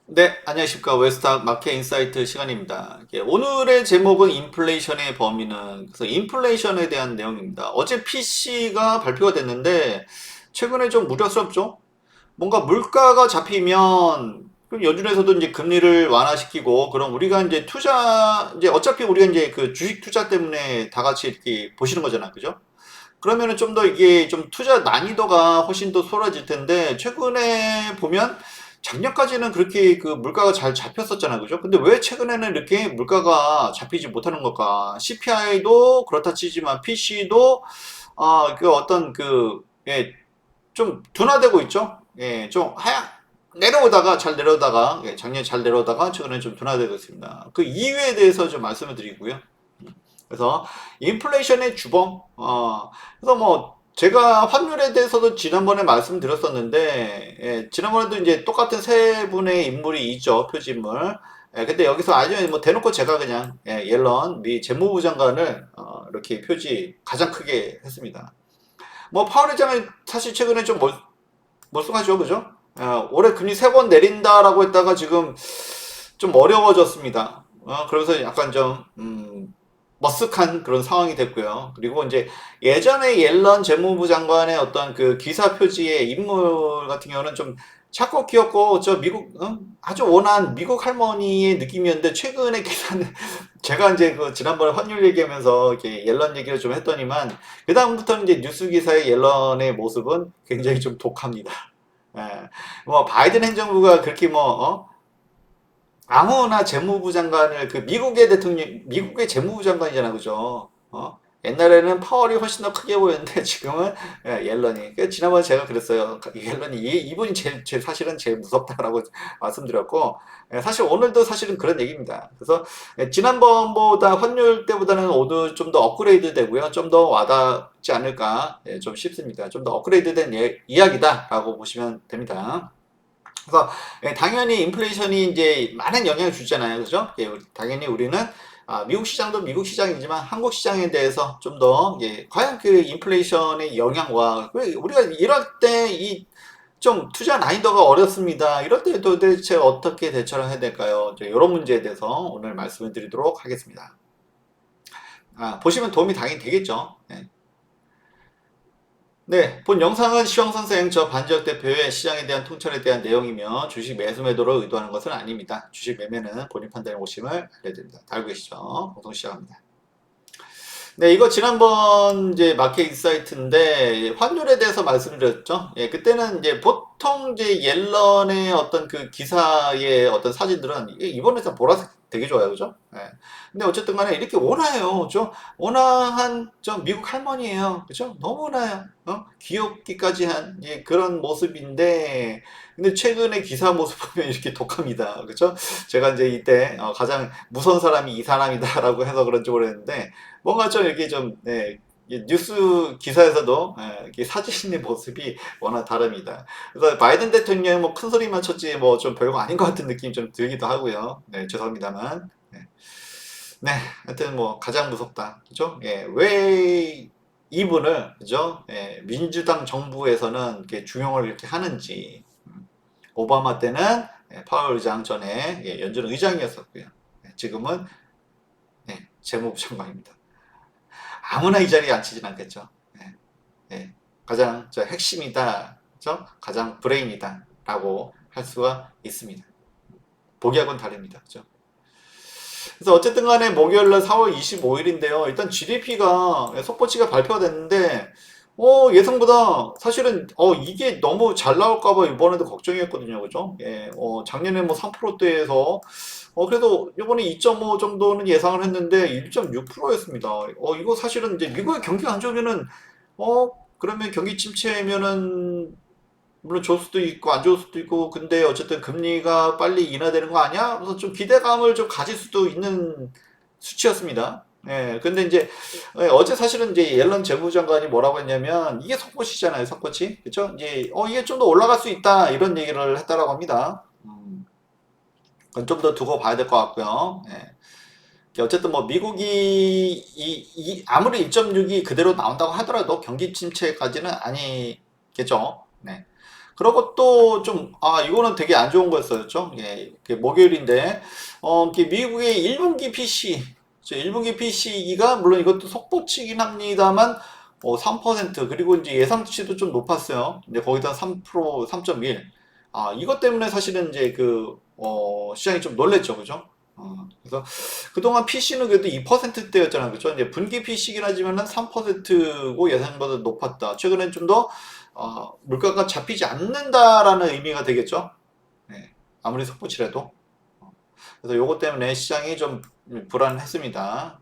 네, 안녕하십니까. 웨스트악 마켓 인사이트 시간입니다. 오늘의 제목은 인플레이션의 범위는, 그래서 인플레이션에 대한 내용입니다. 어제 PC가 발표가 됐는데, 최근에 좀 우려스럽죠? 뭔가 물가가 잡히면, 그럼 연준에서도 이제 금리를 완화시키고, 그럼 우리가 이제 이제 어차피 우리가 이제 그 주식 투자 때문에 다 같이 이렇게 보시는 거잖아. 그죠? 그러면은 좀 더 이게 좀 투자 난이도가 훨씬 더 수월해질 텐데, 최근에 보면 작년까지는 그렇게 그 물가가 잘 잡혔었잖아. 그죠? 근데 왜 최근에는 이렇게 물가가 잡히지 못하는 걸까? CPI도 그렇다 치지만 PC도 그 어떤 예, 좀 둔화되고 있죠? 예, 좀 내려오다가 잘 내려오다가 작년에 잘 내려오다가 최근에 좀 둔화되고 있습니다. 그 이유에 대해서 좀 말씀을 드리고요. 그래서 인플레이션의 주범. 그래서 뭐 제가 환율에 대해서도 지난번에 말씀드렸었는데, 지난번에도 이제 똑같은 세 분의 인물이 있죠, 표지인물. 근데 여기서 아주 뭐 대놓고 제가 그냥 옐런 미 재무부 장관을 이렇게 표지 가장 크게 했습니다. 뭐 파월 의장은 사실 최근에 좀 멀쑥하죠, 그죠? 올해 금리 세 번 내린다라고 했다가 지금 좀 어려워졌습니다. 그래서 약간 좀 머쓱한 그런 상황이 됐고요. 그리고 이제 예전에 옐런 재무부 장관의 어떤 그 기사 표지의 인물 같은 경우는 좀 작고 귀엽고 저 미국 아주 온화한 미국 할머니의 느낌이었는데 최근의 기사는 제가 이제 그 지난번에 환율 얘기하면서 이렇게 옐런 얘기를 좀 했더니만 그 다음부터는 이제 뉴스 기사의 옐런의 모습은 굉장히 좀 독합니다. 예. 뭐 바이든 행정부가 그렇게 뭐 아무나 재무부 장관을 그 미국의 대통령 미국의 재무부 장관이잖아 그죠? 옛날에는 파월이 훨씬 더 크게 보였는데 지금은 옐런이 지난번에 제가 그랬어요. 옐런이 이분이 사실은 제일 무섭다라고 말씀드렸고 사실 오늘도 사실은 그런 얘기입니다. 그래서 지난번보다 환율 때보다는 오늘 좀 더 업그레이드 되고요. 좀 더 와닿지 않을까 좀 싶습니다. 좀 더 업그레이드된 이야기다라고 보시면 됩니다. 그래서 당연히 인플레이션이 이제 많은 영향을 주잖아요. 그죠? 당연히 우리는 미국 시장도 미국 시장이지만 한국 시장에 대해서 좀 더 과연 그 인플레이션의 영향과 우리가 이럴 때 이 좀 투자 난이도가 어렵습니다. 이럴 때 도대체 어떻게 대처를 해야 될까요? 이제 이런 문제에 대해서 오늘 말씀을 드리도록 하겠습니다. 보시면 도움이 당연히 되겠죠. 네. 네, 본 영상은 시황 선생 저 반지역 대표의 시장에 대한 통찰에 대한 내용이며 주식 매수 매도를 의도하는 것은 아닙니다. 주식 매매는 본인 판단에 오심을 알려드립니다. 다 알고 계시죠? 방송 시작합니다. 네, 이거 지난번 이제 마켓 인사이트인데 환율에 대해서 말씀드렸죠. 예, 그때는 이제 보통 이제 옐런의 어떤 그 기사의 어떤 사진들은 이번에서 보라색 되게 좋아요, 그죠? 예. 근데 어쨌든 간에 이렇게 온화해요. 좀 온화한 좀 미국 할머니예요. 그죠? 너무 온화해요. 귀엽기까지 한 그런 모습인데 근데 최근에 기사 모습 보면 이렇게 독합니다. 그죠? 제가 이제 이때 가장 무서운 사람이 이 사람이다라고 해서 그런지 모르겠는데 뭔가 좀 이렇게 좀 뉴스 기사에서도 이렇게 사진의 모습이 워낙 다릅니다. 그래서 바이든 대통령이 뭐 큰 소리만 쳤지 뭐 좀 별거 아닌 것 같은 느낌이 좀 들기도 하고요. 네, 죄송합니다만. 네, 하여튼 뭐 가장 무섭다. 그죠? 왜 이분을 그죠? 민주당 정부에서는 이렇게 중용을 이렇게 하는지. 오바마 때는 파월 의장 전에 연준 의장이었었고요. 지금은 재무부 장관입니다. 아무나 이 자리에 앉히진 않겠죠. 예, 예. 가장 핵심이다, 그죠? 가장 브레인이다라고 할 수가 있습니다. 보기하고는 다릅니다. 그죠? 그래서 어쨌든 간에 목요일날 4월 25일인데요. 일단 GDP가 속보치가 발표가 됐는데 예상보다 사실은 이게 너무 잘 나올까봐 이번에도 걱정이었거든요. 그죠? 작년에 뭐 3%대에서 그래도 이번에 2.5 정도는 예상을 했는데 1.6%였습니다. 이거 사실은 이제 미국의 경기가 안 좋으면은 그러면 경기 침체면은 물론 좋을 수도 있고 안 좋을 수도 있고 근데 어쨌든 금리가 빨리 인하되는 거 아니야? 그래서 좀 기대감을 좀 가질 수도 있는 수치였습니다. 근데 이제 어제 사실은 이제 옐런 재무장관이 뭐라고 했냐면 이게 속보시잖아요, 속보치, 그렇죠? 이제 이게 좀 더 올라갈 수 있다 이런 얘기를 했다라고 합니다. 그건 좀 더 두고 봐야 될 것 같고요. 어쨌든 뭐 미국이 아무리 1.6이 그대로 나온다고 하더라도 경기 침체까지는 아니겠죠. 네. 그리고 또 좀, 이거는 되게 안 좋은 거였었죠. 예, 목요일인데, 이렇게 미국의 1분기 PC, 1분기 PC가 물론 이것도 속보치긴 합니다만, 3%, 그리고 이제 예상치도 좀 높았어요. 이제 거기다 3%, 3.1. 이것 때문에 사실은 이제 시장이 좀 놀랬죠. 그죠? 그래서 그동안 PC는 그래도 2%대였잖아요. 그죠? 이제 분기 PC긴 하지만은 3%고 예상보다 높았다. 최근엔 좀 더 물가가 잡히지 않는다라는 의미가 되겠죠. 네, 아무리 속보치라도. 그래서 요것 때문에 시장이 좀 불안했습니다.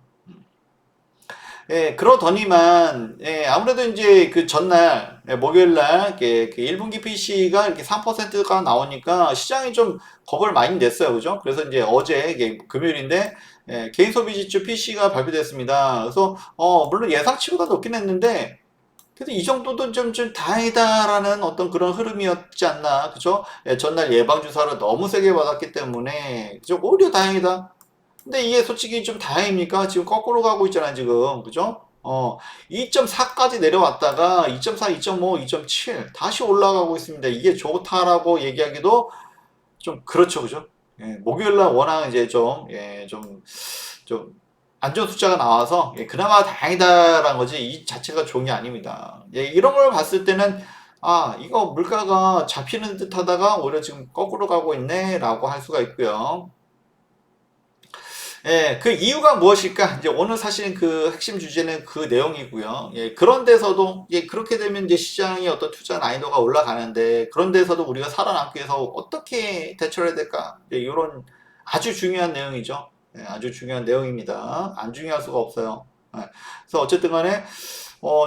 예, 그러더니만, 예, 아무래도 이제 그 전날, 목요일 날, 그 1분기 PC가 이렇게 3%가 나오니까 시장이 좀 겁을 많이 냈어요. 그죠? 그래서 이제 어제, 이게 금요일인데, 예, 개인 소비 지출 PC가 발표됐습니다. 그래서, 물론 예상치보다 높긴 했는데, 그래도 이 정도도 좀 다행이다라는 어떤 그런 흐름이었지 않나, 그죠? 예, 전날 예방주사를 너무 세게 받았기 때문에, 그죠? 오히려 다행이다. 근데 이게 솔직히 좀 다행입니까? 지금 거꾸로 가고 있잖아요, 지금. 그죠? 2.4까지 내려왔다가 2.4, 2.5, 2.7 다시 올라가고 있습니다. 이게 좋다라고 얘기하기도 좀 그렇죠, 그죠? 예, 목요일 날 워낙 이제 좀 안 좋은 숫자가 나와서 예, 그나마 다행이다라는 거지 이 자체가 좋은 게 아닙니다. 예, 이런 걸 봤을 때는 이거 물가가 잡히는 듯 하다가 오히려 지금 거꾸로 가고 있네라고 할 수가 있고요. 예, 그 이유가 무엇일까? 이제 오늘 사실 그 핵심 주제는 그 내용이고요. 예, 그런 데서도, 예, 그렇게 되면 이제 시장의 어떤 투자 난이도가 올라가는데, 그런 데서도 우리가 살아남기 위해서 어떻게 대처를 해야 될까? 예, 이런 아주 중요한 내용이죠. 예, 아주 중요한 내용입니다. 안 중요할 수가 없어요. 예, 그래서 어쨌든 간에,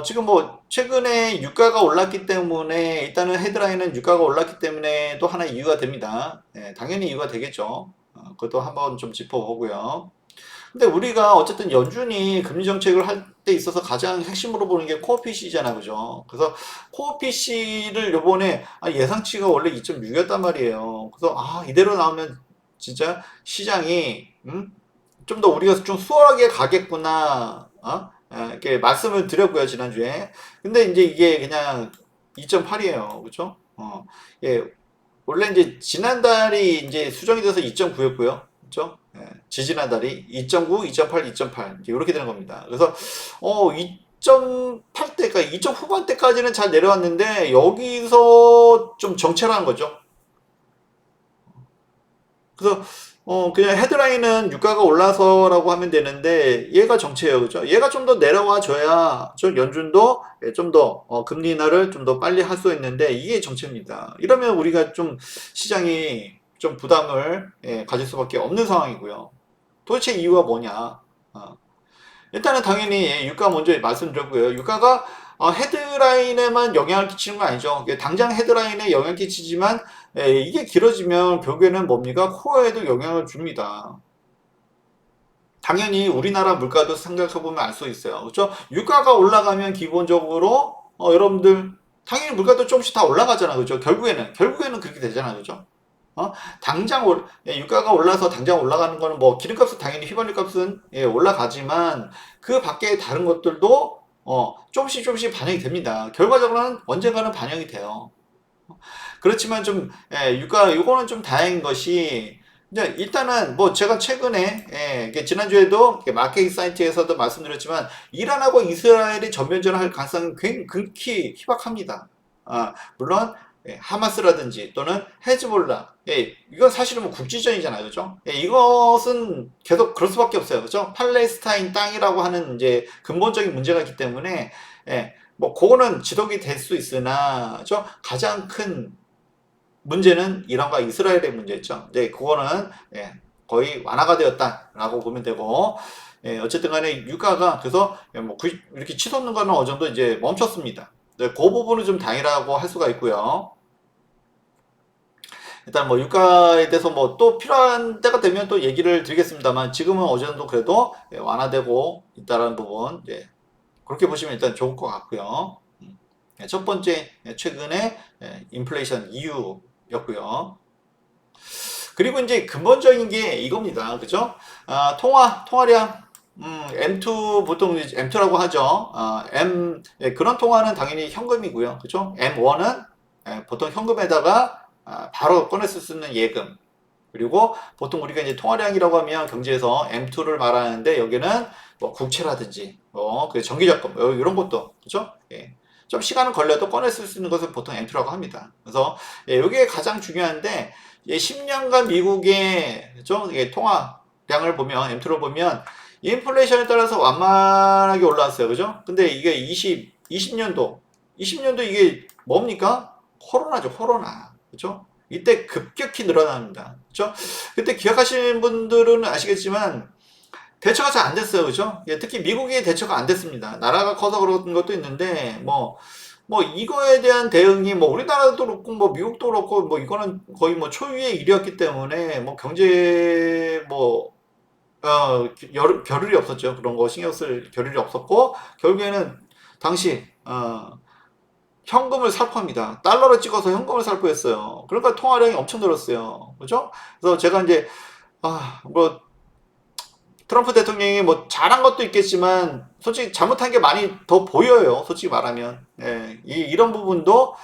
지금 뭐, 최근에 유가가 올랐기 때문에, 일단은 헤드라인은 유가가 올랐기 때문에 또 하나의 이유가 됩니다. 예, 당연히 이유가 되겠죠. 그것도 한번 좀 짚어보고요. 근데 우리가 어쨌든 연준이 금리 정책을 할 때 있어서 가장 핵심으로 보는 게 코어 PC잖아, 그죠? 그래서 코어 PC를 요번에 예상치가 원래 2.6이었단 말이에요. 그래서 이대로 나오면 진짜 시장이 좀 더 우리가 좀 수월하게 가겠구나. 이렇게 말씀을 드렸고요, 지난주에. 근데 이제 이게 그냥 2.8이에요. 그죠? 예, 원래 이제 지난달이 이제 수정이 돼서 2.9였고요. 그렇죠? 예, 지지난달이 2.9, 2.8, 2.8 이렇게 되는 겁니다. 그래서 2.8대까지, 2점 후반대까지는 잘 내려왔는데 여기서 좀 정체라는 거죠. 그래서 그냥 헤드라인은 유가가 올라서라고 하면 되는데 얘가 정체예요. 그죠? 얘가 좀 더 내려와 줘야 좀 연준도 좀 더 금리 인하를 좀 더 빨리 할 수 있는데 이게 정체입니다. 이러면 우리가 좀 시장이 좀 부담을 가질 수밖에 없는 상황이고요. 도대체 이유가 뭐냐? 어, 일단은 당연히 유가 먼저 말씀드렸고요. 유가가 헤드라인에만 영향을 끼치는 건 아니죠. 당장 헤드라인에 영향을 끼치지만 이게 길어지면 결국에는 뭡니까? 코어에도 영향을 줍니다. 당연히 우리나라 물가도 생각해보면 알 수 있어요. 그렇죠? 유가가 올라가면 기본적으로 여러분들 당연히 물가도 조금씩 다 올라가잖아. 그죠? 결국에는 그렇게 되잖아. 그죠? 유가가 올라서 당장 올라가는 거는 뭐 기름값은 당연히 휘발유 값은 올라가지만 그 밖에 다른 것들도 조금씩 반영이 됩니다. 결과적으로는 언젠가는 반영이 돼요. 그렇지만 좀 유가 요거는 좀 다행인 것이 이제 일단은 뭐 제가 최근에 지난주에도 마켓 사이트에서도 말씀드렸지만 이란하고 이스라엘이 전면전을 할 가능성이 극히 희박합니다. 물론 하마스라든지 또는 헤즈볼라 이건 사실은 뭐 국지전이잖아요, 그죠? 이것은 계속 그럴 수밖에 없어요, 그죠? 팔레스타인 땅이라고 하는 이제 근본적인 문제가 있기 때문에 뭐 그거는 지속이 될 수 있으나 가장 큰 문제는 이란과 이스라엘의 문제죠. 이제 그거는 거의 완화가 되었다라고 보면 되고 어쨌든 간에 유가가 그래서 뭐 이렇게 치솟는 거는 어느 정도 이제 멈췄습니다. 그 부분은 좀 다행이라고 할 수가 있고요. 일단 뭐 유가에 대해서 뭐 또 필요한 때가 되면 또 얘기를 드리겠습니다만 지금은 어느 정도 그래도 완화되고 있다는 부분 그렇게 보시면 일단 좋을 것 같고요. 첫 번째 최근에 인플레이션 이유였고요. 그리고 이제 근본적인 게 이겁니다. 그죠? 통화량 M2 보통 M2라고 하죠. 그런 통화는 당연히 현금이고요. 그죠? M1은 보통 현금에다가 바로 꺼내 쓸 수 있는 예금. 그리고 보통 우리가 이제 통화량이라고 하면 경제에서 M2를 말하는데 여기는 뭐 국채라든지 그 정기적금 이런 것도 그렇죠? 예. 좀 시간은 걸려도 꺼내 쓸 수 있는 것을 보통 M2라고 합니다. 그래서 이게 가장 중요한데 10년간 미국의 그렇죠? 통화량을 보면 M2를 보면 인플레이션에 따라서 완만하게 올라왔어요. 그죠? 근데 이게 20년도 이게 뭡니까? 코로나죠, 코로나. 그죠? 이때 급격히 늘어납니다. 그죠? 그때 기억하시는 분들은 아시겠지만 대처가 잘 안 됐어요. 그죠? 특히 미국이 대처가 안 됐습니다. 나라가 커서 그런 것도 있는데 뭐 이거에 대한 대응이 뭐 우리나라도 그렇고 뭐 미국도 그렇고 뭐 이거는 거의 뭐 초유의 일이었기 때문에 뭐 경제 겨를이 없었죠. 그런 거 신경 쓸 겨를이 없었고 결국에는 당시 현금을 살포합니다. 달러를 찍어서 현금을 살포했어요. 그러니까 통화량이 엄청 늘었어요. 그죠? 그래서 제가 이제 뭐 트럼프 대통령이 뭐 잘한 것도 있겠지만 솔직히 잘못한 게 많이 더 보여요. 솔직히 말하면 이런 부분도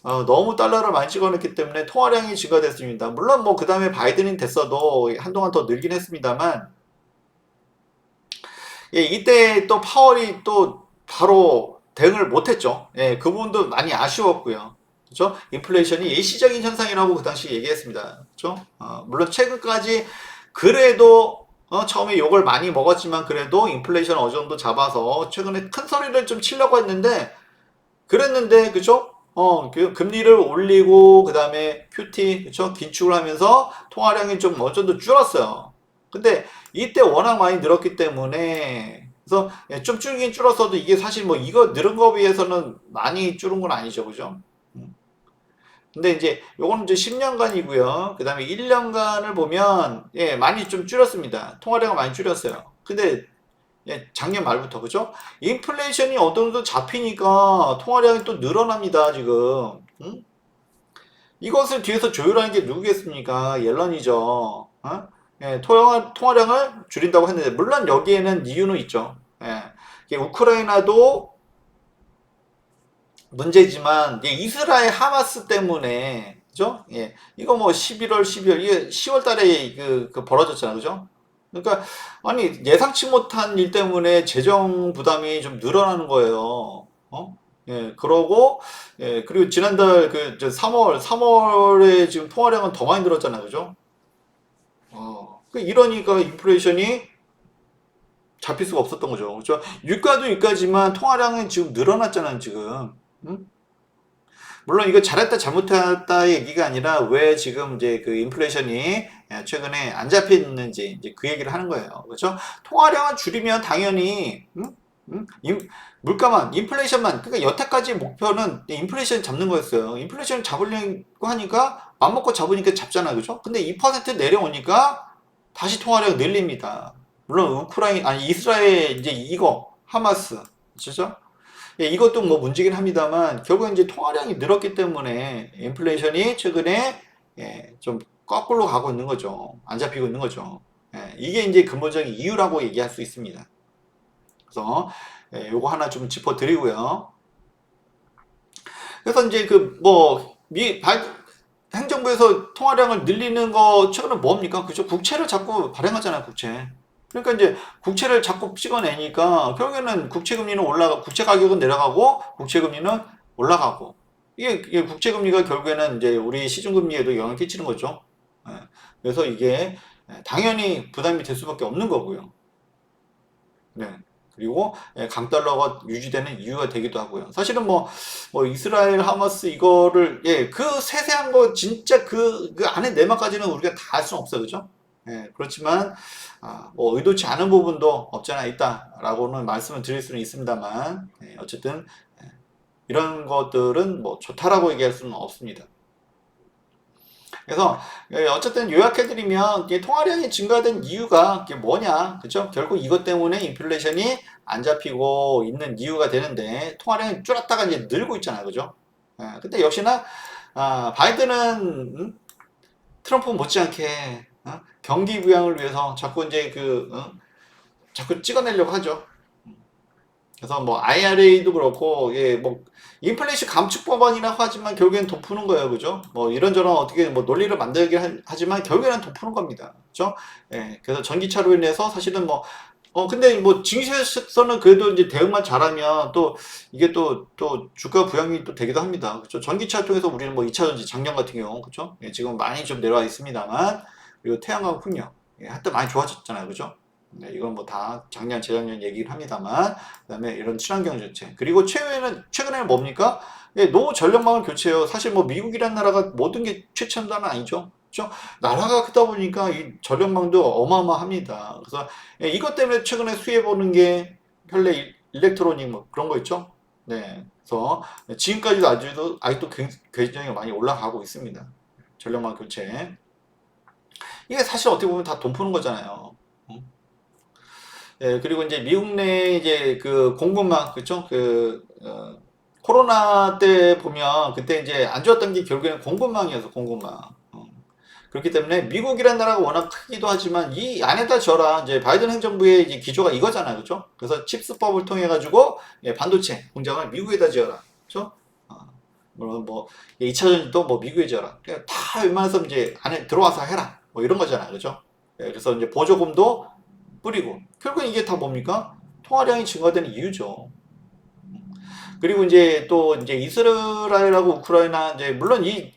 너무 달러를 많이 찍어냈기 때문에 통화량이 증가됐습니다. 물론 뭐 그 다음에 바이든이 됐어도 한동안 더 늘긴 했습니다만 이때 또 파월이 또 바로 대응을 못했죠. 그 부분도 많이 아쉬웠고요. 그렇죠? 인플레이션이 일시적인 현상이라고 그 당시 얘기했습니다. 그렇죠? 물론 최근까지 그래도 처음에 욕을 많이 먹었지만 그래도 인플레이션 어느 정도 잡아서 최근에 큰 소리를 좀 치려고 했는데 그랬는데 그죠? 그 금리를 올리고 그 다음에 QT 그죠? 긴축을 하면서 통화량이 좀 어느 정도 줄었어요. 근데 이때 워낙 많이 늘었기 때문에 그래서 좀 줄긴 줄었어도 이게 사실 뭐 이거 늘은 거에 비해서는 많이 줄은 건 아니죠. 그죠? 근데 이제 요거는 이제 10년간이고요. 그 다음에 1년간을 보면 많이 좀 줄였습니다. 통화량을 많이 줄였어요. 근데 작년 말부터 그죠? 인플레이션이 어느 정도 잡히니까 통화량이 또 늘어납니다. 지금. 응? 이것을 뒤에서 조율하는 게 누구겠습니까? 옐런이죠. 통화량을 줄인다고 했는데 물론 여기에는 이유는 있죠. 우크라이나도 문제지만 이스라엘 하마스 때문에 그죠? 이거 뭐 11월, 12월 이게 10월 달에 그 벌어졌잖아. 그죠? 그러니까 아니 예상치 못한 일 때문에 재정 부담이 좀 늘어나는 거예요. 그러고 그리고 지난달 그 3월에 지금 통화량은 더 많이 늘었잖아요. 그죠? 이러니까 인플레이션이 잡힐 수가 없었던 거죠. 그죠? 유가도 유가지만 통화량은 지금 늘어났잖아요. 지금. 응? 물론 이거 잘했다 잘못했다 얘기가 아니라 왜 지금 이제 그 인플레이션이 최근에 안 잡혔는지 이제 그 얘기를 하는 거예요. 그렇죠? 통화량을 줄이면 당연히 물가만 인플레이션만 그러니까 여태까지 목표는 인플레이션 잡는 거였어요. 인플레이션 잡으려고 하니까 맘 먹고 잡으니까 잡잖아. 그죠? 근데 2% 내려오니까 다시 통화량 늘립니다. 물론 이스라엘 이제 이거 하마스 그죠? 이것도 뭐 문제긴 합니다만 결국엔 이제 통화량이 늘었기 때문에 인플레이션이 최근에 좀 거꾸로 가고 있는 거죠. 안 잡히고 있는 거죠. 이게 이제 근본적인 이유라고 얘기할 수 있습니다. 그래서 요거 하나 좀 짚어드리고요. 그래서 이제 행정부에서 통화량을 늘리는 거 최근에 뭡니까? 그죠? 국채를 자꾸 발행하잖아요, 국채. 그러니까 이제 국채를 자꾸 찍어내니까 결국에는 국채 가격은 내려가고 국채금리는 올라가고 이게 국채금리가 결국에는 이제 우리 시중금리에도 영향을 끼치는 거죠. 그래서 이게 당연히 부담이 될 수밖에 없는 거고요. 그리고 강달러가 유지되는 이유가 되기도 하고요. 사실은 뭐 이스라엘 하마스 이거를 그 세세한 거 진짜 그 안에 내막까지는 우리가 다 알 수는 없어요, 그죠? 그렇지만 뭐 의도치 않은 부분도 없지 않아 있다라고는 말씀을 드릴 수는 있습니다만 어쨌든 이런 것들은 뭐 좋다라고 얘기할 수는 없습니다. 그래서 어쨌든 요약해드리면 통화량이 증가된 이유가 뭐냐, 그죠? 결국 이것 때문에 인플레이션이 안 잡히고 있는 이유가 되는데 통화량이 줄었다가 이제 늘고 있잖아요, 그죠? 근데 역시나 바이든은 트럼프 못지않게 경기 부양을 위해서 자꾸 이제 자꾸 찍어내려고 하죠. 그래서 뭐 IRA도 그렇고, 예, 뭐 인플레이션 감축 법안이라고 하지만 결국엔 돈 푸는 거예요, 그죠? 뭐 이런저런 어떻게 뭐 논리를 만들긴 하지만 결국에는 돈 푸는 겁니다, 그죠? 예, 그래서 전기차로 인해서 사실은 뭐 근데 뭐 증시에서는 그래도 이제 대응만 잘하면 또 이게 또 주가 부양이 또 되기도 합니다, 그죠? 전기차 통해서 우리는 뭐 2차 전지 작년 같은 경우, 그죠? 예, 지금 많이 좀 내려와 있습니다만, 그리고 태양광 풍력, 예, 한때 많이 좋아졌잖아요, 그죠? 네, 이건 뭐 다 작년, 재작년 얘기를 합니다만, 그다음에 이런 친환경 정책, 그리고 최근에는 뭡니까? 예, 노후 전력망을 교체해요. 사실 뭐 미국이란 나라가 모든 게 최첨단은 아니죠. 그죠? 나라가 크다 보니까 이 전력망도 어마어마합니다. 그래서 예, 이것 때문에 최근에 수혜 보는 게 현대 일렉트로닉 뭐 그런 거 있죠. 네, 그래서 지금까지도 아직도 굉장히 많이 올라가고 있습니다. 전력망 교체. 이게 사실 어떻게 보면 다 돈 푸는 거잖아요. 예, 그리고 이제 미국 내 이제 그 공급망, 그쵸? 코로나 때 보면 그때 이제 안 좋았던 게 결국에는 공급망이어서 공급망. 그렇기 때문에 미국이라는 나라가 워낙 크기도 하지만 이 안에다 저라 이제 바이든 행정부의 이제 기조가 이거잖아요. 그죠? 그래서 칩스법을 통해 가지고 예, 반도체 공장을 미국에다 지어라. 그죠? 물론 뭐 2차 전지도 뭐 미국에 지어라. 그러니까 다 웬만해서 이제 안에 들어와서 해라. 뭐 이런 거잖아요. 그죠? 예, 그래서 이제 보조금도 뿌리고 결국 이게 다 뭡니까? 통화량이 증가되는 이유죠. 그리고 이제 또 이제 이스라엘하고 우크라이나 이제 물론 이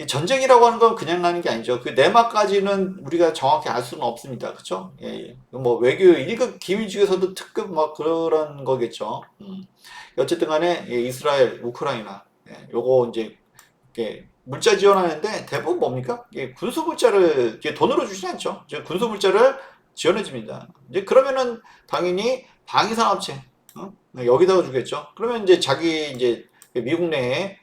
전쟁이라고 하는 건 그냥 나는 게 아니죠. 그 내막까지는 우리가 정확히 알 수는 없습니다. 그렇죠? 예, 예. 뭐 외교 1급 기밀 중에서도 특급 막 그런 거겠죠. 어쨌든 간에 예, 이스라엘, 우크라이나 요거 이제 물자 지원하는데 대부분 뭡니까? 군수 물자를 돈으로 주지 않죠. 이제 군수 물자를 지원해 줍니다. 이제 그러면은 당연히 방위산업체 여기다가 주겠죠. 그러면 이제 자기 이제 미국 내에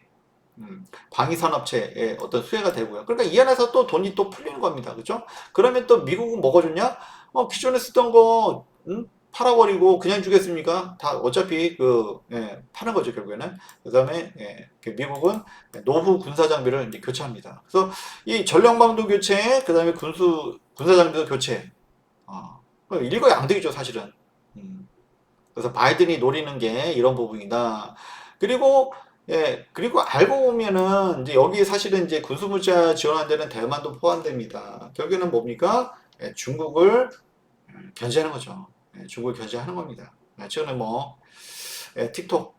방위산업체의 어떤 수혜가 되고요. 그러니까 이 안에서 또 돈이 또 풀리는 겁니다. 그죠? 그러면 또 미국은 뭐가 좋냐? 기존에 쓰던 거 팔아버리고 그냥 주겠습니까? 다 어차피 파는 거죠, 결국에는. 그 다음에 미국은 노후 군사 장비를 이제 교체합니다. 그래서 이 전력망도 교체, 그 다음에 군사 장비도 교체. 일거양득이죠, 사실은. 그래서 바이든이 노리는 게 이런 부분이다. 그리고 그리고 알고 보면은 이제 여기 사실은 이제 군수물자 지원하는 데는 대만도 포함됩니다. 결국에는 뭡니까? 중국을 견제하는 거죠. 중국을 견제하는 겁니다. 최근에 뭐 틱톡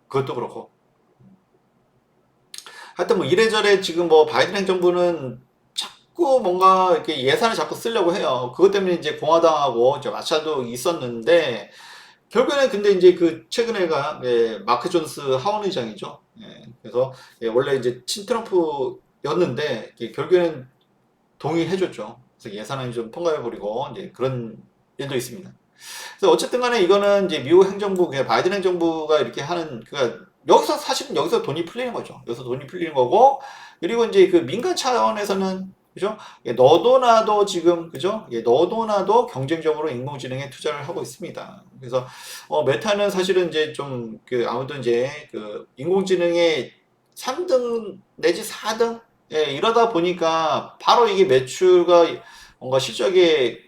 그것도 그렇고 하여튼 뭐 이래저래 지금 뭐 바이든 행정부는 자꾸 뭔가 이렇게 예산을 자꾸 쓰려고 해요. 그것 때문에 이제 공화당하고 이제 마찰도 있었는데 결국에는 근데 이제 그 최근에가 마크 존스 하원 의장이죠. 그래서 원래 이제 친트럼프였는데 결국에는 동의해줬죠. 그래서 예산안이 좀 통과해버리고 이제 그런 일도 있습니다. 그래서 어쨌든 간에 이거는 이제 미국 행정부, 그냥 바이든 행정부가 이렇게 하는, 그니까 여기서 사실은 여기서 돈이 풀리는 거죠. 여기서 돈이 풀리는 거고, 그리고 이제 그 민간 차원에서는, 그죠? 너도 나도 지금, 그죠? 너도 나도 경쟁적으로 인공지능에 투자를 하고 있습니다. 그래서, 메타는 사실은 이제 좀, 아무튼 이제 그 인공지능의 3등 내지 4등? 이러다 보니까 바로 이게 매출과 뭔가 실적에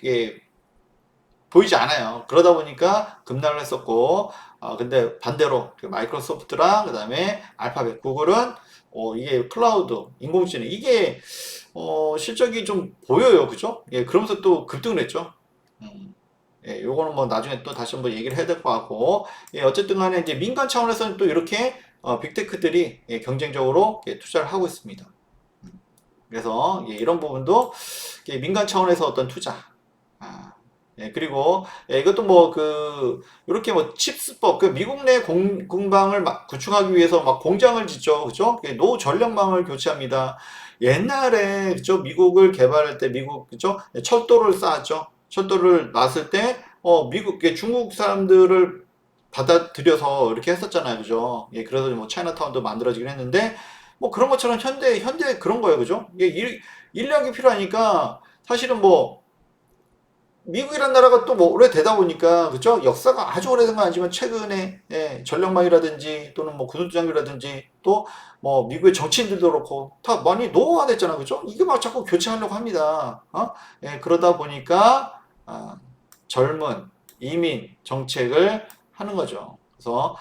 보이지 않아요. 그러다 보니까 급락을 했었고, 근데 반대로 그 마이크로소프트랑 그 다음에 알파벳, 구글은 이게 클라우드, 인공지능 이게 실적이 좀 보여요, 그죠? 그러면서 또 급등을 했죠. 요거는 뭐 나중에 또 다시 한번 얘기를 해야 될 것 같고, 어쨌든 간에 이제 민간 차원에서는 또 이렇게 빅테크들이 경쟁적으로 투자를 하고 있습니다. 그래서 이런 부분도 민간 차원에서 어떤 투자. 그리고 이것도 뭐 이렇게 뭐 칩스법, 미국 내 공방을 막 구축하기 위해서 막 공장을 짓죠, 그죠? 노후 전력망을 교체합니다. 옛날에 그죠? 미국을 개발할 때 미국 그죠? 철도를 쌓았죠. 철도를 놨을 때 미국 중국 사람들을 받아들여서 이렇게 했었잖아요, 그죠? 그래서 뭐 차이나타운도 만들어지긴 했는데 뭐 그런 것처럼 현대 그런 거예요, 그죠? 인력이 필요하니까 사실은 뭐 미국이란 나라가 또 뭐 오래되다 보니까 그죠? 역사가 아주 오래된 건 아니지만 최근에 전력망이라든지 또는 뭐 군수장비라든지 또 뭐 미국의 정치인들도 그렇고 다 많이 노후화됐잖아, 그죠? 이게 막 자꾸 교체하려고 합니다. 그러다 보니까 젊은 이민 정책을 하는 거죠. 그래서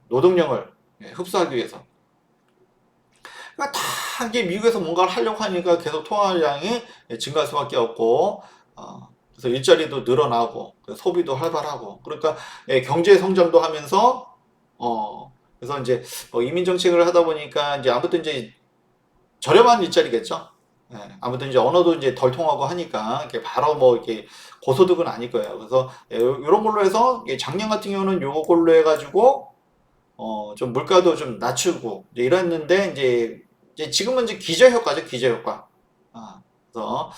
노동력을 흡수하기 위해서. 그러니까 다 이게 미국에서 뭔가를 하려고 하니까 계속 통화량이 증가할 수밖에 없고, 그래서 일자리도 늘어나고, 소비도 활발하고, 그러니까 경제 성장도 하면서, 그래서 이제 뭐 이민 정책을 하다 보니까 이제 아무튼 이제 저렴한 일자리겠죠. 아무튼 이제 언어도 이제 덜 통하고 하니까 이렇게 바로 뭐 이렇게 고소득은 아닐 거예요. 그래서 이런 걸로 해서 작년 같은 경우는 요걸로 해가지고 좀 물가도 좀 낮추고 이제 이랬는데 이제 지금은 이제 기저효과죠, 기저효과. 그래서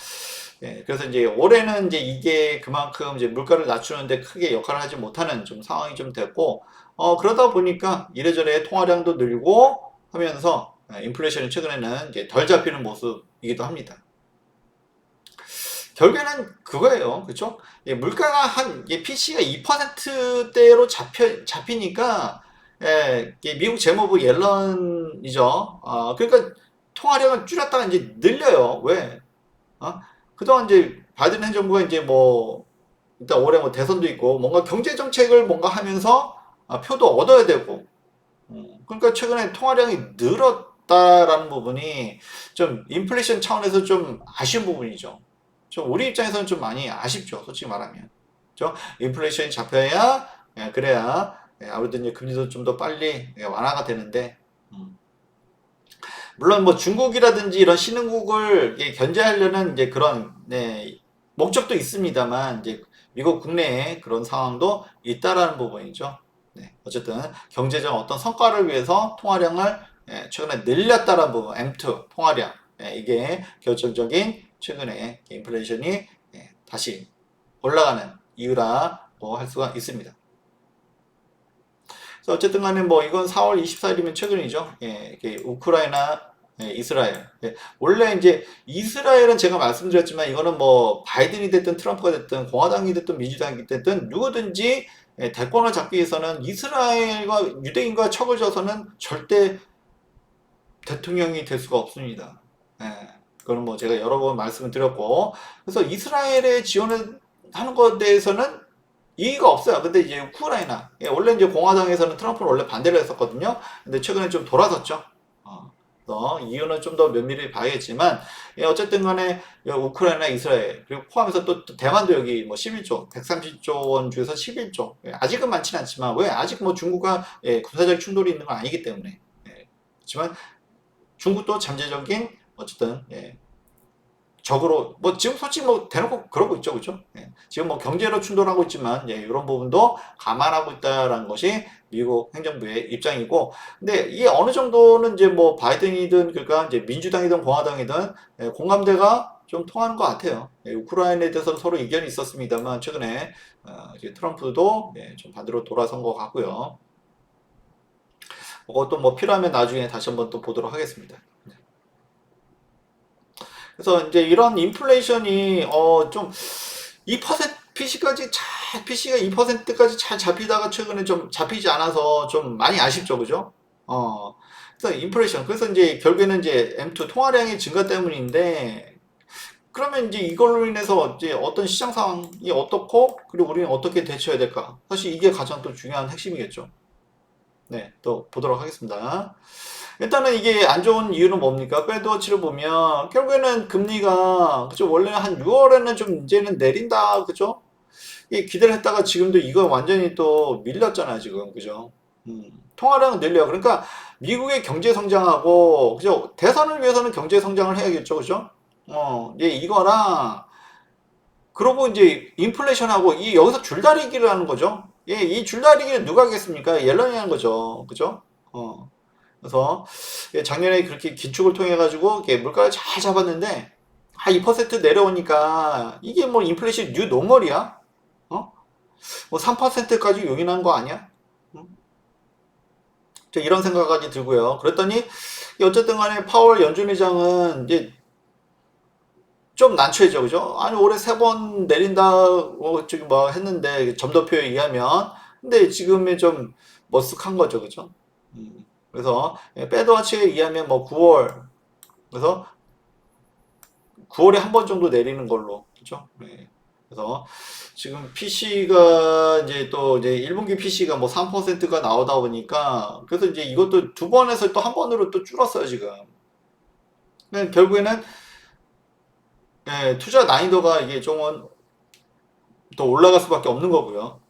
그래서 이제 올해는 이제 이게 그만큼 이제 물가를 낮추는데 크게 역할을 하지 못하는 좀 상황이 좀 됐고, 그러다 보니까 이래저래 통화량도 늘고 하면서 인플레이션이 최근에는 이제 덜 잡히는 모습이기도 합니다. 결국에는 그거예요. 그쵸? 물가가 PC가 2%대로 잡히니까, 미국 재무부 옐런이죠. 그러니까 통화량을 줄였다가 이제 늘려요. 왜? 그동안 이제 바이든 행정부가 이제 뭐, 일단 올해 뭐 대선도 있고, 뭔가 경제 정책을 뭔가 하면서 표도 얻어야 되고, 그러니까 최근에 통화량이 늘었다라는 부분이 좀 인플레이션 차원에서 좀 아쉬운 부분이죠. 좀 우리 입장에서는 좀 많이 아쉽죠. 솔직히 말하면. 그죠? 인플레이션이 잡혀야, 그래야, 아무래도 이제 금리도 좀 더 빨리 완화가 되는데, 물론 뭐 중국이라든지 이런 신흥국을 견제하려는 이제 그런, 목적도 있습니다만, 이제 미국 국내에 그런 상황도 있다라는 부분이죠. 어쨌든 경제적 어떤 성과를 위해서 통화량을 최근에 늘렸다라는 부분, M2 통화량, 이게 결정적인 최근에 인플레이션이 다시 올라가는 이유라고 할 수가 있습니다. 그래서 어쨌든 간에 뭐 이건 4월 24일이면 최근이죠. 우크라이나, 이스라엘. 원래 이제 이스라엘은 제가 말씀드렸지만 이거는 뭐 바이든이 됐든 트럼프가 됐든 공화당이 됐든 민주당이 됐든 누구든지 대권을 잡기 위해서는 이스라엘과 유대인과 척을 져서는 절대 대통령이 될 수가 없습니다. 그거는 뭐 제가 여러 번 말씀을 드렸고, 그래서 이스라엘에 지원을 하는 것에 대해서는 이의가 없어요. 근데 이제 우크라이나, 원래 이제 공화당에서는 트럼프는 원래 반대를 했었거든요. 근데 최근에 좀 돌아섰죠. 그래서 이유는 좀 더 면밀히 봐야겠지만, 어쨌든 간에 우크라이나, 이스라엘, 그리고 포함해서 또 대만도 여기 뭐 11조, 130조 원 중에서 11조. 아직은 많지는 않지만, 왜? 아직 뭐 중국과 군사적 충돌이 있는 건 아니기 때문에. 그렇지만 중국도 잠재적인 어쨌든 적으로 뭐 지금 솔직히 뭐 대놓고 그러고 있죠, 그죠? 지금 뭐 경제로 충돌하고 있지만 이런 부분도 감안하고 있다라는 것이 미국 행정부의 입장이고, 근데 이게 어느 정도는 이제 뭐 바이든이든 그러니까 이제 민주당이든 공화당이든 공감대가 좀 통하는 것 같아요. 우크라이나에 대해서 서로 이견이 있었습니다만 최근에 이제 트럼프도 좀 반대로 돌아선 것 같고요. 그것도 뭐 필요하면 나중에 다시 한번 또 보도록 하겠습니다. 그래서 이제 이런 인플레이션이 좀 2% PC가 2%까지 잘 잡히다가 최근에 좀 잡히지 않아서 좀 많이 아쉽죠, 그죠? 그래서 인플레이션. 그래서 이제 결국에는 이제 M2 통화량의 증가 때문인데, 그러면 이제 이걸로 인해서 이제 어떤 시장 상황이 어떻고, 그리고 우리는 어떻게 대처해야 될까? 사실 이게 가장 또 중요한 핵심이겠죠. 또 보도록 하겠습니다. 일단은 이게 안 좋은 이유는 뭡니까? 페드워치를 보면 결국에는 금리가 그죠? 원래 한 6월에는 좀 이제는 내린다, 그죠? 이 기대를 했다가 지금도 이거 완전히 또 밀렸잖아요, 지금, 그죠? 통화량은 늘려. 그러니까 미국의 경제 성장하고 그죠? 대선을 위해서는 경제 성장을 해야겠죠, 그죠? 이제 이거랑 그러고 이제 인플레이션하고 이 여기서 줄다리기를 하는 거죠. 이 줄다리기를 누가 하겠습니까? 옐런이 하는 거죠, 그죠? 그래서 작년에 그렇게 긴축을 통해 가지고 물가를 잘 잡았는데 2% 내려오니까 이게 뭐 인플레이션 뉴 노멀이야? 뭐 3%까지 용인한 거 아니야? 이런 생각까지 들고요. 그랬더니 어쨌든 간에 파월 연준 의장은 이제 좀 난처해져, 그죠? 아니 올해 3번 내린다고 저기 뭐 했는데 점도표에 의하면, 근데 지금은 좀 머쓱한 거죠, 그죠? 그래서 페드워치에 의하면 뭐 9월, 그래서 9월에 한 번 정도 내리는 걸로, 그죠? 그래서 지금 PC가 이제 또 이제 1분기 PC가 뭐 3%가 나오다 보니까 그래서 이제 이것도 두 번에서 또 한 번으로 또 줄었어요, 지금. 그러니까 결국에는 예, 투자 난이도가 이게 좀은 더 올라갈 수밖에 없는 거고요.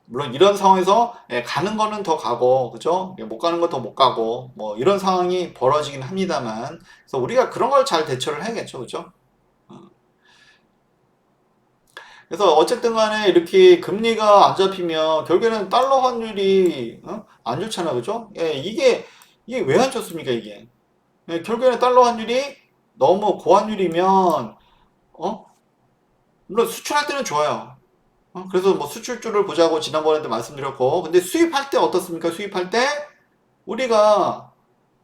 물론 이런 상황에서 예, 가는 거는 더 가고, 그죠? 예, 못 가는 건 더 못 가고, 뭐 이런 상황이 벌어지긴 합니다만, 그래서 우리가 그런 걸 잘 대처를 해야겠죠, 그죠? 어. 그래서 어쨌든 간에 이렇게 금리가 안 잡히면 결국에는 달러 환율이 안 좋잖아, 그죠? 예, 이게 왜 안 좋습니까, 이게? 예, 결국에는 달러 환율이 너무 고환율이면, 어? 물론 수출할 때는 좋아요. 그래서 뭐 수출주를 보자고 지난번에도 말씀드렸고, 근데 수입할 때 어떻습니까? 수입할 때 우리가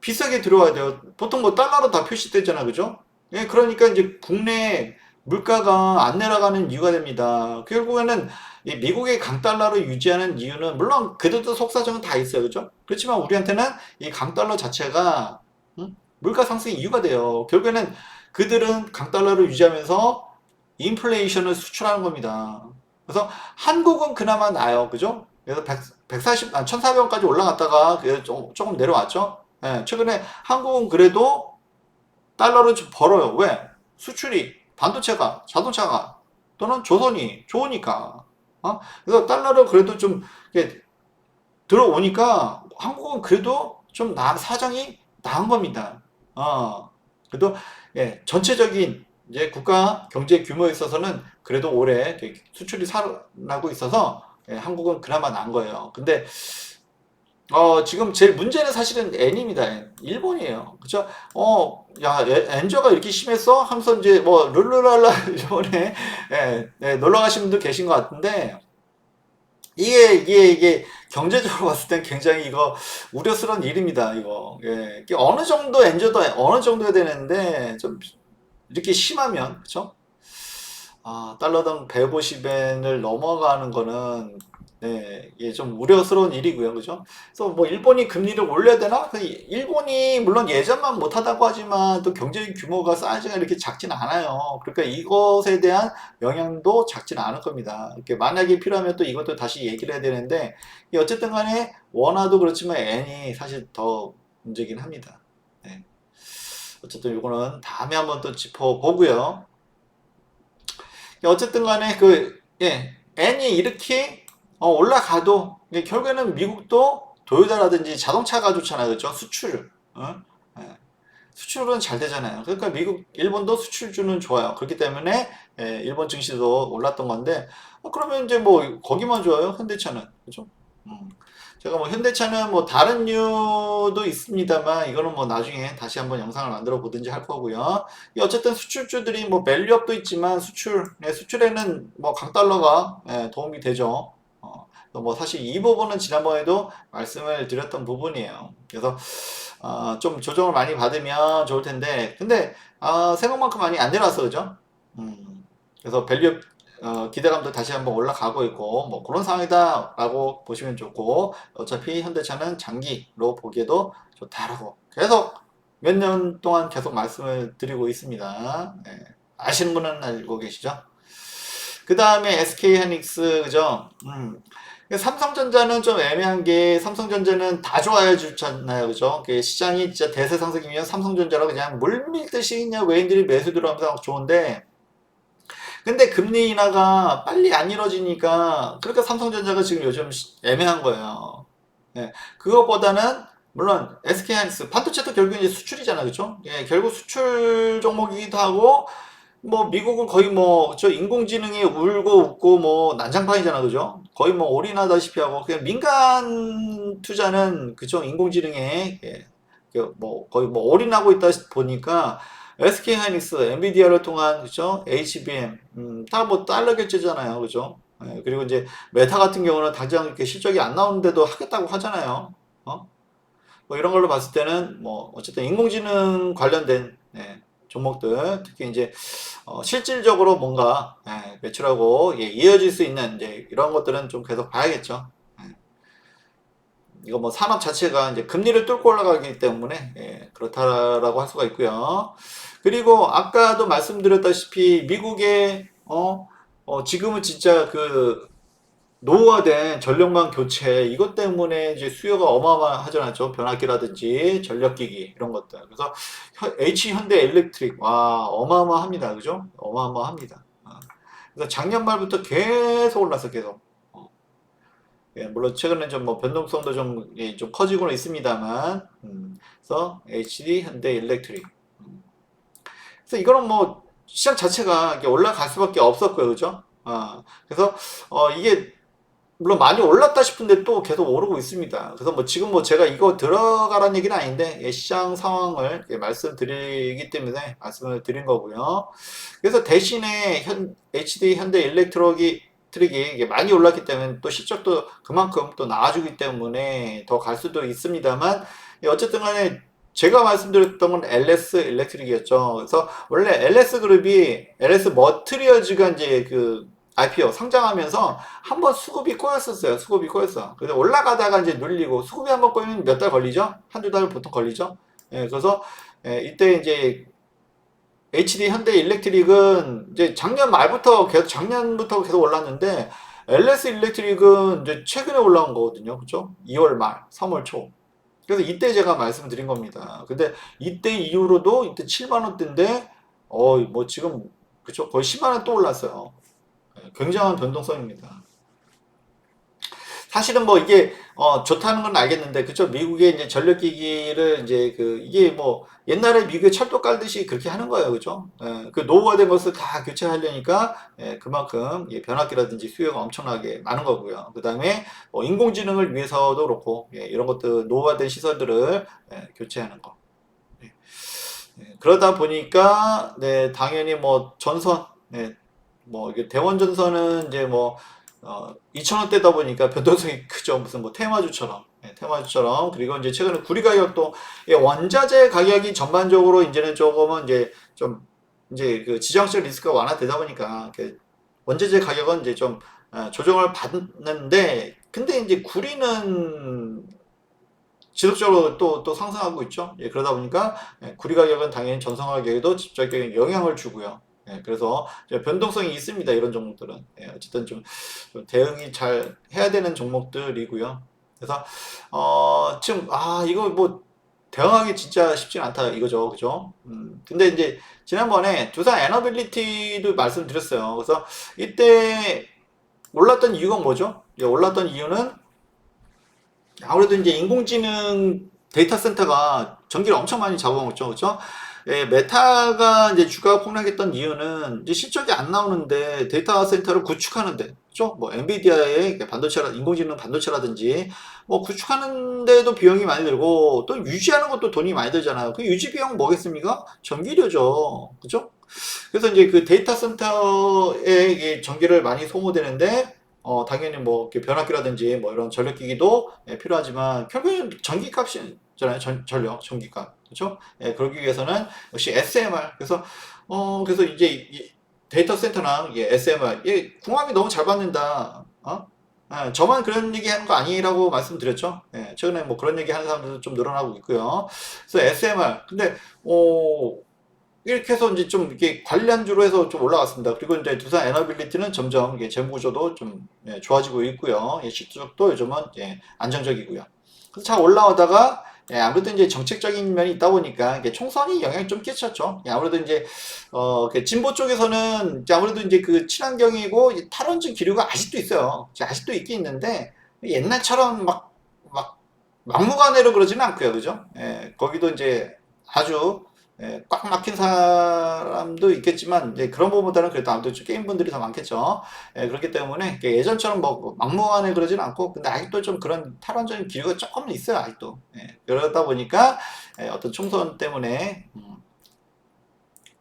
비싸게 들어와야 돼요. 보통 뭐 달러로 다 표시되잖아, 그죠? 예, 그러니까 이제 국내 물가가 안 내려가는 이유가 됩니다. 결국에는 이 미국의 강달러를 유지하는 이유는 물론 그들도 속사정은 다 있어요, 그죠? 그렇지만 우리한테는 이 강달러 자체가 물가 상승의 이유가 돼요. 결국에는 그들은 강달러를 유지하면서 인플레이션을 수출하는 겁니다. 그래서 한국은 그나마 나아요. 그죠? 그래서 1,400원까지 올라갔다가 조금 내려왔죠. 예, 최근에 한국은 그래도 달러를 좀 벌어요. 왜? 수출이 반도체가, 자동차가 또는 조선이 좋으니까. 그래서 달러를 그래도 좀 이렇게 들어오니까 한국은 그래도 좀 사정이 나은 겁니다. 그래도 예, 전체적인 이제 국가 경제 규모에 있어서는 그래도 올해 수출이 살아나고 있어서 예, 한국은 그나마 나은 거예요. 근데 지금 제일 문제는 사실은 N입니다. N. 일본이에요. 그죠? 야, 엔저가 이렇게 심했어? 하면서 이제 뭐 룰루랄라 일본에 예, 예, 놀러 가신 분들 계신 것 같은데 이게 경제적으로 봤을 땐 굉장히 이거 우려스러운 일입니다. 이거. 예. 이게 어느 정도 엔저도 어느 정도 해야 되는데 좀 이렇게 심하면 그쵸? 달러당 150엔을 넘어가는 거는 네, 이게 좀 우려스러운 일이고요. 그죠? 그래서 뭐 일본이 금리를 올려야 되나? 일본이 물론 예전만 못하다고 하지만 또 경제 규모가 사이즈가 이렇게 작진 않아요. 그러니까 이것에 대한 영향도 작진 않을 겁니다. 이렇게 만약에 필요하면 또 이것도 다시 얘기를 해야 되는데 어쨌든 간에 원화도 그렇지만 엔이 사실 더 문제긴 합니다. 네. 어쨌든 이거는 다음에 한번 또 짚어보고요. 어쨌든 간에 예, N이 이렇게 올라가도 결국에는 미국도 토요타라든지 자동차가 좋잖아요. 그죠? 수출. 예, 수출은 잘 되잖아요. 그러니까 일본도 수출주는 좋아요. 그렇기 때문에 예, 일본 증시도 올랐던 건데 그러면 이제 뭐 거기만 좋아요? 현대차는. 그죠? 음. 제가 뭐 현대차는 뭐 다른 이유도 있습니다만 이거는 뭐 나중에 다시 한번 영상을 만들어 보든지 할 거고요. 어쨌든 수출주들이 뭐 밸류업도 있지만 수출에는 뭐 강달러가 도움이 되죠. 뭐 사실 이 부분은 지난번에도 말씀을 드렸던 부분이에요. 그래서 좀 조정을 많이 받으면 좋을 텐데 근데 생각만큼 많이 안 내려왔어, 그죠? 그래서 밸류 기대감도 다시 한번 올라가고 있고 뭐 그런 상황이다라고 보시면 좋고 어차피 현대차는 장기로 보기에도 좋다라고 계속 몇 년 동안 계속 말씀을 드리고 있습니다. 네. 아시는 분은 알고 계시죠? 그 다음에 SK하이닉스 그죠? 삼성전자는 좀 애매한 게 삼성전자는 다 좋아해 주잖아요, 그죠? 시장이 진짜 대세 상승이면 삼성전자로 그냥 물밀듯이 그냥 외인들이 매수 들어가면서 좋은데 근데 금리 인하가 빨리 안 이루어지니까 그러니까 삼성전자가 지금 요즘 애매한 거예요. 예, 그것보다는 물론 SK하이닉스 반도체도 결국 이제 수출이잖아, 그죠? 예, 결국 수출 종목이기도 하고 뭐 미국은 거의 뭐 저 인공지능이 울고 웃고 뭐 난장판이잖아, 그죠? 거의 뭐 올인하다시피 하고 그냥 민간 투자는 그죠? 인공지능에 예, 뭐 거의 뭐 올인하고 있다 보니까 SK하이닉스, 엔비디아를 통한 그죠? HBM 다 뭐 달러 결제잖아요, 그죠? 예, 그리고 이제 메타 같은 경우는 당장 이렇게 실적이 안 나오는데도 하겠다고 하잖아요. 뭐 이런 걸로 봤을 때는 뭐 어쨌든 인공지능 관련된 종목들 특히 이제 실질적으로 뭔가 매출하고 이어질 수 있는 이제 이런 것들은 좀 계속 봐야겠죠. 이거 뭐 산업 자체가 이제 금리를 뚫고 올라가기 때문에 그렇다라고 할 수가 있고요. 그리고 아까도 말씀드렸다시피 미국의 지금은 진짜 그 노후화된 전력망 교체 이것 때문에 이제 수요가 어마어마하잖아요. 변압기라든지 전력기기 이런 것들. 그래서 H 현대 일렉트릭 와 어마어마합니다. 그죠? 어마어마합니다. 그래서 작년 말부터 계속 올랐어 계속. 어, 예, 물론 최근에 좀 뭐 변동성도 좀, 예, 좀 커지고는 있습니다만, 그래서 HD 현대 일렉트릭. 그래서 이거는 뭐 시장 자체가 이렇게 올라갈 수밖에 없었고요, 그죠? 그래서 이게 물론 많이 올랐다 싶은데 또 계속 오르고 있습니다. 그래서 뭐 지금 뭐 제가 이거 들어가라는 얘기는 아닌데, 예, 시장 상황을 말씀드리기 때문에 말씀을 드린 거고요. 그래서 대신에 HD 현대 트릭이 이게 많이 올랐기 때문에 또 실적도 그만큼 또 나아주기 때문에 더 갈 수도 있습니다만, 예, 어쨌든 간에 제가 말씀드렸던 건 LS 일렉트릭이었죠. 그래서 원래 LS 그룹이 LS 머트리얼즈가 이제 그 IPO 상장하면서 한번 수급이 꼬였었어요. 수급이 꼬였어. 그래서 올라가다가 이제 눌리고 수급이 한번 꼬이면 몇 달 걸리죠? 한두 달 보통 걸리죠? 예, 그래서 예, 이때 이제 HD 현대 일렉트릭은 이제 작년부터 계속 올랐는데 LS 일렉트릭은 이제 최근에 올라온 거거든요. 그죠? 2월 말, 3월 초. 그래서 이때 제가 말씀드린 겁니다. 근데 이때 이후로도 이때 7만 원대인데 뭐 지금 그죠? 거의 10만 원 또 올랐어요. 예, 굉장한 변동성입니다. 사실은 뭐 이게 좋다는 건 알겠는데 그쵸 미국의 이제 전력기기를 이제 그 이게 뭐 옛날에 미국의 철도 깔듯이 그렇게 하는 거예요 그죠 그 노후화된 것을 다 교체하려니까 그만큼 변압기라든지 수요가 엄청나게 많은 거고요 그 다음에 뭐 인공지능을 위해서도 그렇고 이런 것들 노후화된 시설들을 교체하는 거 그러다 보니까 네 당연히 뭐 전선 뭐 이게 대원전선은 이제 뭐 2,000원대다 보니까 변동성이 크죠. 무슨 뭐 테마주처럼. 테마주처럼. 그리고 이제 최근에 구리 가격도 원자재 가격이 전반적으로 이제는 조금은 이제 좀 이제 그 지정학적 리스크가 완화되다 보니까 원자재 가격은 이제 좀 조정을 받는데 근데 이제 구리는 지속적으로 또 상승하고 있죠. 그러다 보니까 구리 가격은 당연히 전선 가격에도 직접적인 영향을 주고요. 그래서 변동성이 있습니다. 이런 종목들은. 어쨌든 좀 대응이 잘 해야 되는 종목들이고요. 그래서 지금 이거 뭐 대응하기 진짜 쉽진 않다 이거죠. 그죠? 근데 이제 지난번에 두산 에너빌리티도 말씀드렸어요. 그래서 이때 올랐던 이유가 뭐죠? 올랐던 이유는 아무래도 이제 인공지능 데이터 센터가 전기를 엄청 많이 잡아먹죠. 그렇죠? 메타가 이제 주가가 폭락했던 이유는 이제 실적이 안 나오는데 데이터 센터를 구축하는데, 그렇죠? 뭐 엔비디아의 인공지능 반도체라든지 뭐 구축하는데도 비용이 많이 들고 또 유지하는 것도 돈이 많이 들잖아요. 그 유지 비용 뭐겠습니까? 전기료죠. 그렇죠? 그래서 이제 그 데이터 센터에 이게 전기를 많이 소모되는데 당연히 뭐 변압기라든지 뭐 이런 전력기기도 필요하지만 결국엔 전기값이잖아요. 전기값. 그렇죠? 그러기 위해서는 역시 SMR. 그래서 이제 데이터 센터랑 SMR 궁합이 너무 잘 받는다. 저만 그런 얘기 하는 거 아니라고 말씀드렸죠. 최근에 뭐 그런 얘기 하는 사람들도 좀 늘어나고 있고요. 그래서 SMR. 근데 이렇게 해서 이제 좀 이렇게 관련주로 해서 좀 올라갔습니다. 그리고 이제 두산 에너빌리티는 점점 재무 구조도 좀 좋아지고 있고요. 실적도 요즘은 안정적이고요. 그래서 잘 올라오다가 아무래도 이제 정책적인 면이 있다 보니까 총선이 영향이 좀 끼쳤죠. 아무래도 이제 진보 쪽에서는 이제 아무래도 이제 그 친환경이고 탈원전 기류가 아직도 있어요. 아직도 있긴 있는데 옛날처럼 막 막무가내로 그러지는 않고요, 그죠? 거기도 이제 아주 꽉 막힌 사람도 있겠지만 그런 부분보다는 그래도 아무래도 게임 분들이 더 많겠죠. 그렇기 때문에 예전처럼 뭐 막무가내 그러진 않고 근데 아직도 좀 그런 탈원적인 기류가 조금은 있어요 아직도. 그러다 보니까 어떤 총선 때문에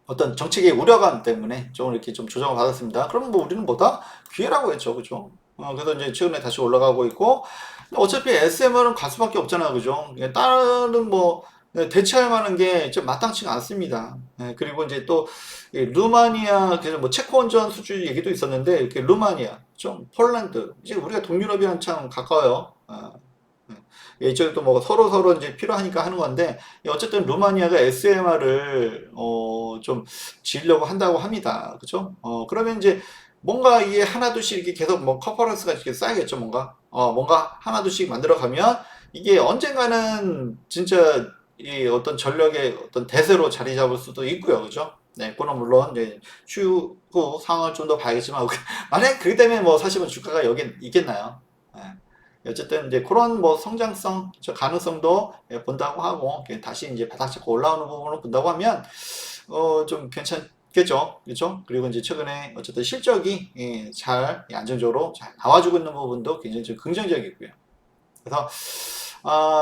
어떤 정책의 우려감 때문에 좀 이렇게 좀 조정을 받았습니다. 그러면 뭐 우리는 뭐다 기회라고 했죠, 그죠? 그래서 이제 최근에 다시 올라가고 있고 어차피 SMR은 갈 수밖에 없잖아요, 그죠? 다른 뭐 대체할 만한 게 좀 마땅치가 않습니다. 그리고 이제 또 루마니아, 그래서 뭐 체코 원전 수주 얘기도 있었는데 이렇게 루마니아, 좀 폴란드, 이제 우리가 동유럽이랑 참 가까워요. 이쪽에 또뭐 서로 이제 필요하니까 하는 건데 어쨌든 루마니아가 SMR을 좀 지으려고 한다고 합니다. 그죠? 그러면 이제 뭔가 이게 하나둘씩 이렇게 계속 뭐 컨퍼런스가 이렇게 쌓이겠죠, 뭔가 하나둘씩 만들어가면 이게 언젠가는 진짜 이 어떤 전력의 어떤 대세로 자리 잡을 수도 있고요, 그죠? 네, 그건 물론 이제 추후 상황을 좀 더 봐야겠지만 만약 그렇기 때문에 뭐 사실 은 주가가 여기 있겠나요? 네. 어쨌든 이제 그런 뭐 성장성, 저 가능성도 본다고 하고 다시 이제 바닥 잡고 올라오는 부분을 본다고 하면 좀 괜찮겠죠, 그렇죠? 그리고 이제 최근에 어쨌든 실적이 잘 안정적으로 잘 나와주고 있는 부분도 굉장히 좀 긍정적이고요. 그래서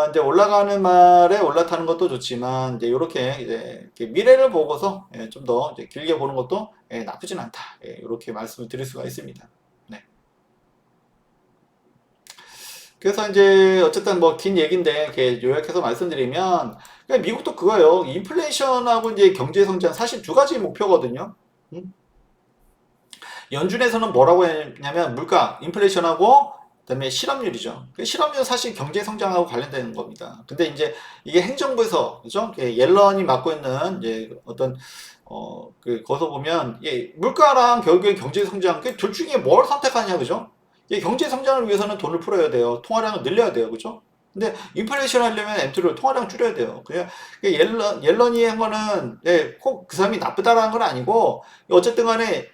이제 올라가는 말에 올라타는 것도 좋지만 이제 이렇게 이제 미래를 보고서 좀 더 길게 보는 것도 나쁘진 않다. 이렇게 말씀을 드릴 수가 있습니다. 네. 그래서 이제 어쨌든 뭐 긴 얘기인데 이렇게 요약해서 말씀드리면 그냥 미국도 그거예요. 인플레이션하고 이제 경제 성장 사실 두 가지 목표거든요. 음? 연준에서는 뭐라고 했냐면 물가, 인플레이션하고 그다음에 실업률이죠. 그 실업률은 사실 경제 성장하고 관련되는 겁니다. 근데 이제 이게 행정부에서 그죠? 옐런이 맡고 있는 이제 어떤 거기서 보면 물가랑 결국에 경제 성장 그 둘 중에 뭘 선택하냐 그죠? 경제 성장을 위해서는 돈을 풀어야 돼요. 통화량을 늘려야 돼요. 그죠? 근데 인플레이션 하려면 M2를 통화량 줄여야 돼요. 그냥 옐런이 한 거는 꼭 그 사람이 나쁘다라는 건 아니고 어쨌든 간에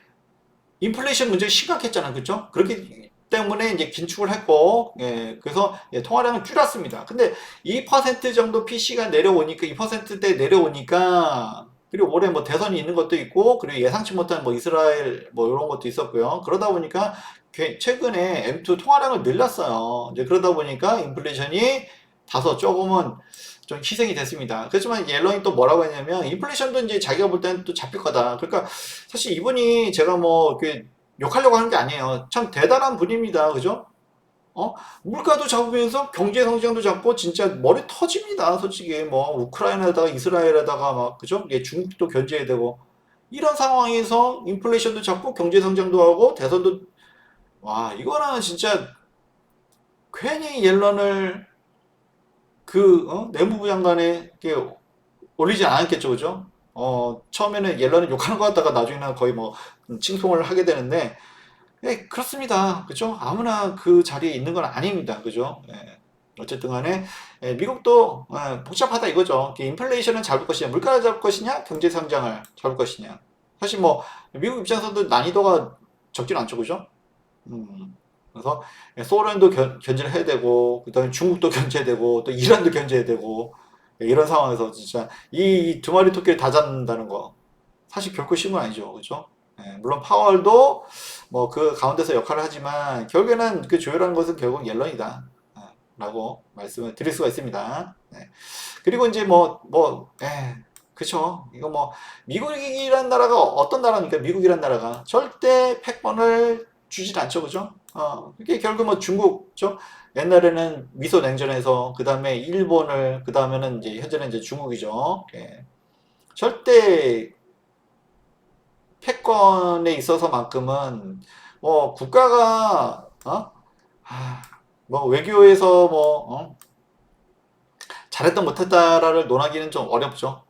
인플레이션 문제가 심각했잖아. 그죠? 그렇기 때문에 이제 긴축을 했고, 그래서 통화량을 줄였습니다. 근데 2% 정도 PC가 내려오니까, 2%대 내려오니까, 그리고 올해 뭐 대선이 있는 것도 있고, 그리고 예상치 못한 뭐 이스라엘 뭐 이런 것도 있었고요. 그러다 보니까 최근에 M2 통화량을 늘렸어요. 이제 그러다 보니까 인플레이션이 다소 조금은 좀 희생이 됐습니다. 그렇지만 옐런이 또 뭐라고 했냐면 인플레이션도 이제 자기가 볼 때는 또 잡힐 거다. 그러니까 사실 이분이 제가 뭐 욕하려고 하는 게 아니에요. 참 대단한 분입니다. 그죠? 물가도 잡으면서 경제 성장도 잡고 진짜 머리 터집니다. 솔직히 뭐 우크라이나에다가 이스라엘에다가 막 그죠? 중국도 견제해야 되고 이런 상황에서 인플레이션도 잡고 경제 성장도 하고 대선도 와 이거는 진짜 괜히 옐런을 내무부 장관에 올리지 않았겠죠, 그죠? 처음에는 옐런을 욕하는 것 같다가 나중에는 거의 뭐 칭송을 하게 되는데, 그렇습니다. 그죠? 아무나 그 자리에 있는 건 아닙니다. 그죠? 어쨌든 간에, 미국도 복잡하다 이거죠. 인플레이션은 잡을 것이냐, 물가를 잡을 것이냐, 경제 성장을 잡을 것이냐. 사실 뭐, 미국 입장에서도 난이도가 적진 않죠, 그죠? 그래서 소련도 견제를 해야 되고 그다음에 중국도 견제해야 되고 또 이란도 견제해야 되고 이런 상황에서 진짜 이 두 마리 토끼를 다 잡는다는 거 사실 결코 쉬운 건 아니죠, 그렇죠? 물론 파월도 뭐 그 가운데서 역할을 하지만 결국에는 그 조율하는 것은 결국 옐런이다. 라고 말씀을 드릴 수가 있습니다. 그리고 이제 그쵸. 이거 뭐, 미국이란 나라가 어떤 나라입니까? 미국이란 나라가 절대 패권을 주질 않죠, 그죠? 그게 결국 뭐 중국, 죠 옛날에는 미소 냉전에서, 그 다음에 일본을, 그 다음에는 이제, 현재는 이제 중국이죠. 절대 패권에 있어서만큼은, 뭐, 국가가, 뭐, 외교에서 잘했다 못했다를 논하기는 좀 어렵죠.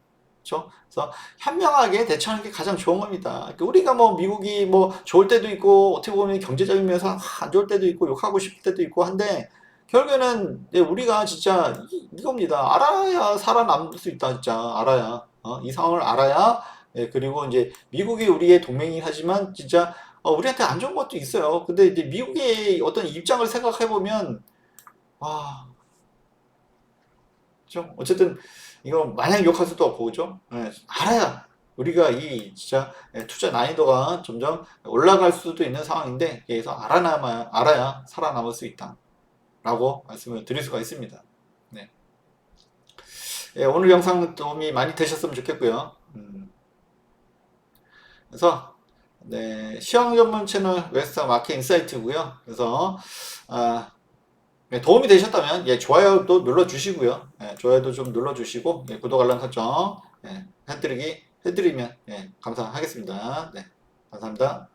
그렇죠? 그래서 현명하게 대처하는 게 가장 좋은 겁니다. 그러니까 우리가 뭐 미국이 뭐 좋을 때도 있고 어떻게 보면 경제적인 면에서 안 좋을 때도 있고 욕하고 싶을 때도 있고 한데 결국에는 우리가 진짜 이겁니다. 알아야 살아남을 수 있다. 진짜 알아야 이 상황을 알아야 그리고 이제 미국이 우리의 동맹이긴 하지만 진짜 우리한테 안 좋은 것도 있어요. 근데 이제 미국의 어떤 입장을 생각해 보면 아 그죠? 어쨌든 이거 마냥 욕할 수도 없고 그죠? 알아야 우리가 이 진짜 투자 난이도가 점점 올라갈 수도 있는 상황인데 여기서 알아야 살아남을 수 있다라고 말씀을 드릴 수가 있습니다. 네. 오늘 영상 도움이 많이 되셨으면 좋겠고요. 그래서 시황 전문 채널 웨스트 마켓 인사이트고요. 그래서 도움이 되셨다면 좋아요도 눌러주시고요. 좋아요도 좀 눌러주시고 구독 알람 설정 해드리면 감사하겠습니다. 네, 감사합니다.